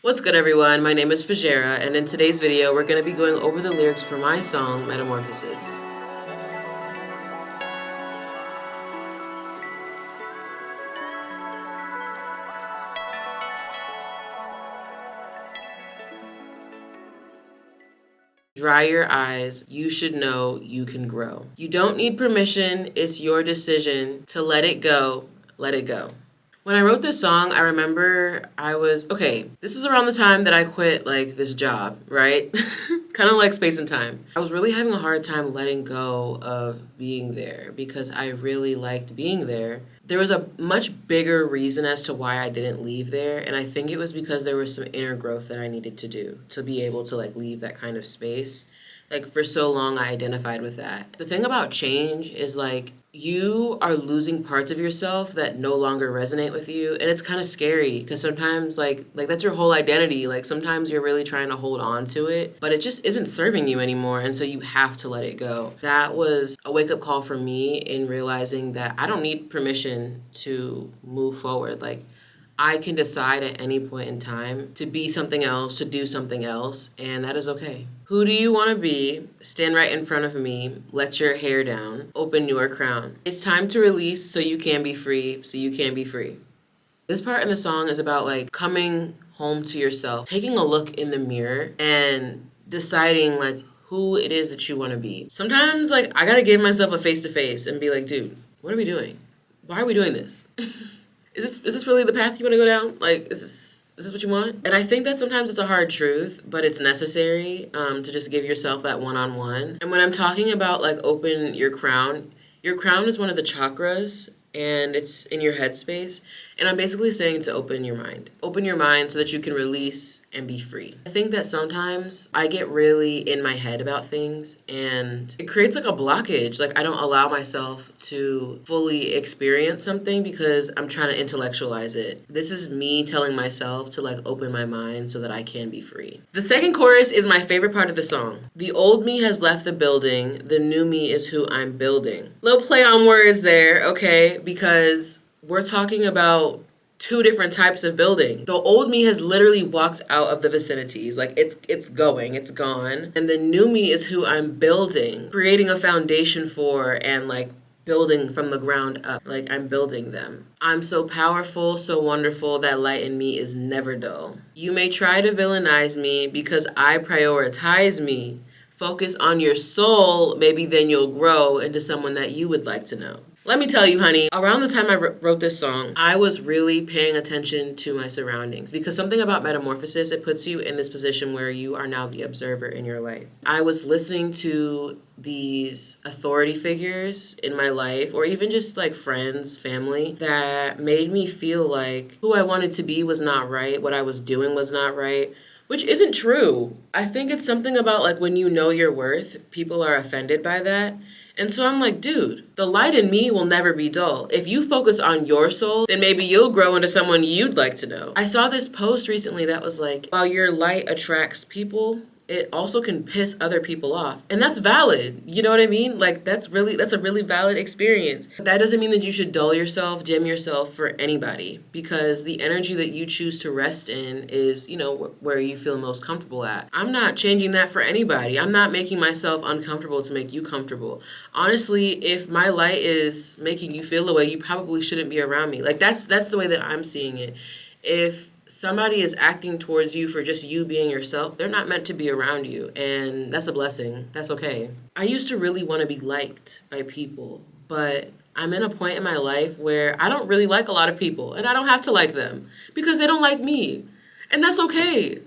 What's good, everyone? My name is Pfozjéra, and in today's video, we're going to be going over the lyrics for my song, Metamorphosis. Dry your eyes, you should know you can grow. You don't need permission, it's your decision to let it go, let it go. When I wrote this song, I remember this is around the time that I quit this job, right? Kind of like Space and Time. I was really having a hard time letting go of being there because I really liked being there. There was a much bigger reason as to why I didn't leave there, and I think it was because there was some inner growth that I needed to do to be able to leave that kind of space. For so long I identified with that. The thing about change is you are losing parts of yourself that no longer resonate with you, and it's kind of scary because sometimes that's your whole identity. Sometimes you're really trying to hold on to it, but it just isn't serving you anymore, and so you have to let it go. That was a wake-up call for me in realizing that I don't need permission to move forward. I can decide at any point in time to be something else, to do something else, and that is okay. Who do you want to be? Stand right in front of me. Let your hair down. Open your crown. It's time to release so you can be free, so you can be free. This part in the song is about coming home to yourself, taking a look in the mirror and deciding who it is that you want to be. Sometimes I gotta give myself a face-to-face and be like, dude, what are we doing? Why are we doing this? Is this really the path you want to go down? Is this what you want? And I think that sometimes it's a hard truth, but it's necessary to just give yourself that one-on-one. And when I'm talking about open your crown is one of the chakras, and it's in your headspace. And I'm basically saying to open your mind. Open your mind so that you can release and be free. I think that sometimes I get really in my head about things and it creates a blockage. I don't allow myself to fully experience something because I'm trying to intellectualize it. This is me telling myself to open my mind so that I can be free. The second chorus is my favorite part of the song. The old me has left the building. The new me is who I'm building. Little play on words there, okay? Because we're talking about two different types of building. The old me has literally walked out of the vicinities. It's gone. And the new me is who I'm building, creating a foundation for and building from the ground up. I'm building them. I'm so powerful, so wonderful, that light in me is never dull. You may try to villainize me because I prioritize me. Focus on your soul, maybe then you'll grow into someone that you would like to know. Let me tell you, honey, around the time I wrote this song, I was really paying attention to my surroundings because something about Metamorphosis, it puts you in this position where you are now the observer in your life. I was listening to these authority figures in my life, or even just friends, family, that made me feel like who I wanted to be was not right, what I was doing was not right. Which isn't true. I think it's something about when you know your worth, people are offended by that. And so I'm dude, the light in me will never be dull. If you focus on your soul, then maybe you'll grow into someone you'd like to know. I saw this post recently that was while your light attracts people, it also can piss other people off. And that's valid. You know what I mean? That's a really valid experience. That doesn't mean that you should dull yourself, dim yourself for anybody, because the energy that you choose to rest in is, where you feel most comfortable at. I'm not changing that for anybody. I'm not making myself uncomfortable to make you comfortable. Honestly, if my light is making you feel the way, you probably shouldn't be around me. That's the way that I'm seeing it. If somebody is acting towards you for just you being yourself, they're not meant to be around you, and that's a blessing. That's okay. I used to really want to be liked by people, but I'm in a point in my life where I don't really like a lot of people, and I don't have to like them because they don't like me, and that's okay.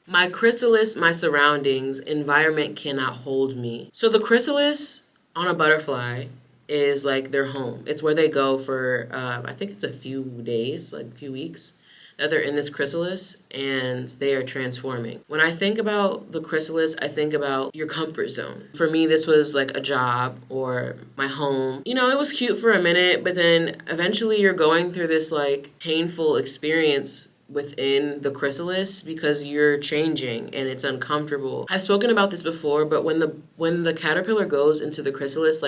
My chrysalis, my surroundings, environment cannot hold me. So the chrysalis on a butterfly is their home. It's where they go for, I think it's a few days, a few weeks, that they're in this chrysalis and they are transforming. When I think about the chrysalis, I think about your comfort zone. For me, this was a job or my home. It was cute for a minute, but then eventually you're going through this painful experience within the chrysalis because you're changing and it's uncomfortable. I've spoken about this before, but when the caterpillar goes into the chrysalis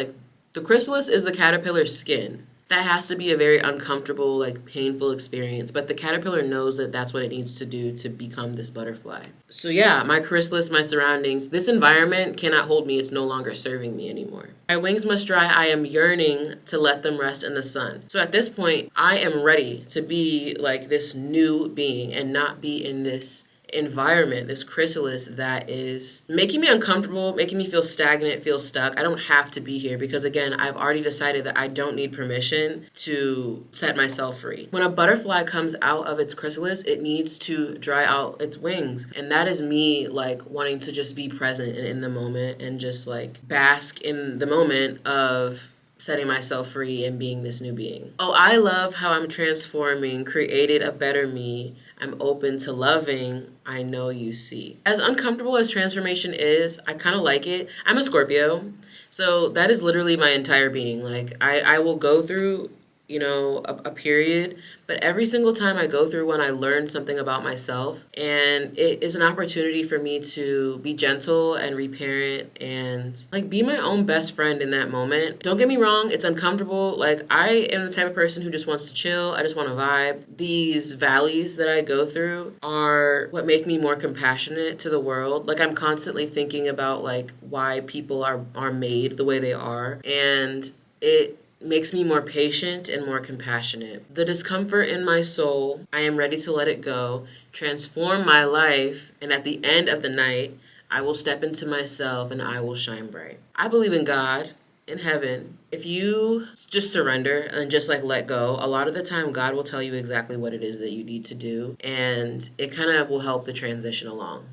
is the caterpillar's skin. That has to be a very uncomfortable, like painful experience, but the caterpillar knows that that's what it needs to do to become this butterfly. So yeah, my chrysalis, my surroundings, this environment cannot hold me. It's no longer serving me anymore. My wings must dry. I am yearning to let them rest in the sun. So at this point, I am ready to be like this new being and not be in this environment, this chrysalis that is making me uncomfortable, making me feel stagnant, feel stuck. I don't have to be here because, again, I've already decided that I don't need permission to set myself free. When a butterfly comes out of its chrysalis, it needs to dry out its wings. And that is me like wanting to just be present and in the moment and just like bask in the moment of setting myself free and being this new being. Oh, I love how I'm transforming, created a better me. I'm open to loving. I know you see. As uncomfortable as transformation is, I kind of like it. I'm a Scorpio, so that is literally my entire being. Like I will go through, a period, but every single time I go through one, I learn something about myself, and it is an opportunity for me to be gentle and reparent and like be my own best friend in that moment. Don't get me wrong, it's uncomfortable. Like I am the type of person who just wants to chill. I just want to vibe. These valleys that I go through are what make me more compassionate to the world. Like I'm constantly thinking about like why people are made the way they are, and it makes me more patient and more compassionate. The discomfort in my soul, I am ready to let it go, transform my life, and at the end of the night, I will step into myself and I will shine bright. I believe in God, in heaven. If you just surrender and just like let go, a lot of the time God will tell you exactly what it is that you need to do, and it kind of will help the transition along.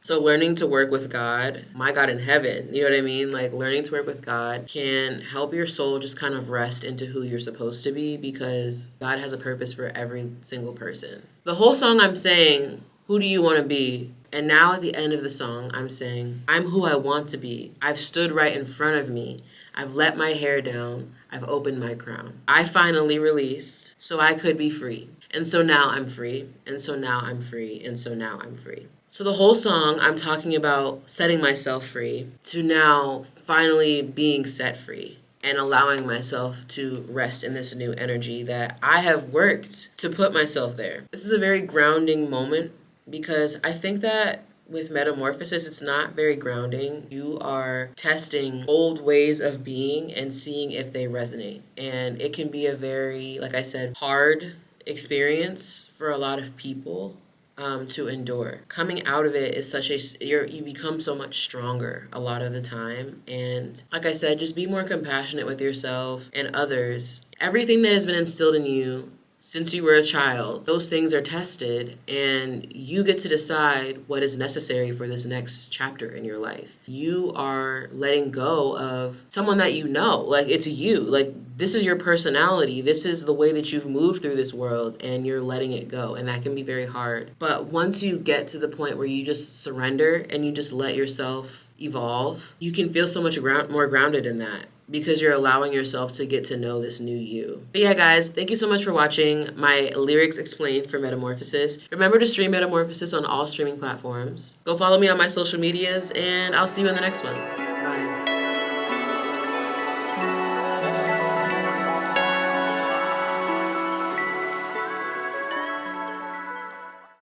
So learning to work with God, my God in heaven, you know what I mean? Like learning to work with God can help your soul just kind of rest into who you're supposed to be because God has a purpose for every single person. The whole song I'm saying, who do you want to be? And now at the end of the song, I'm saying, I'm who I want to be. I've stood right in front of me. I've let my hair down. I've opened my crown. I finally released so I could be free. And so now I'm free. And so now I'm free. And so now I'm free. So the whole song, I'm talking about setting myself free to now finally being set free and allowing myself to rest in this new energy that I have worked to put myself there. This is a very grounding moment because I think that with Metamorphosis, it's not very grounding. You are testing old ways of being and seeing if they resonate. And it can be a very, like I said, hard experience for a lot of people. To endure. Coming out of it is you become so much stronger a lot of the time. And like I said, just be more compassionate with yourself and others. Everything that has been instilled in you since you were a child, those things are tested and you get to decide what is necessary for this next chapter in your life. You are letting go of someone that you know, like it's you, like this is your personality. This is the way that you've moved through this world and you're letting it go. And that can be very hard. But once you get to the point where you just surrender and you just let yourself evolve, you can feel so much more grounded in that, because you're allowing yourself to get to know this new you. But yeah, guys, thank you so much for watching my lyrics explained for Metamorphosis. Remember to stream Metamorphosis on all streaming platforms. Go follow me on my social medias, and I'll see you in the next one.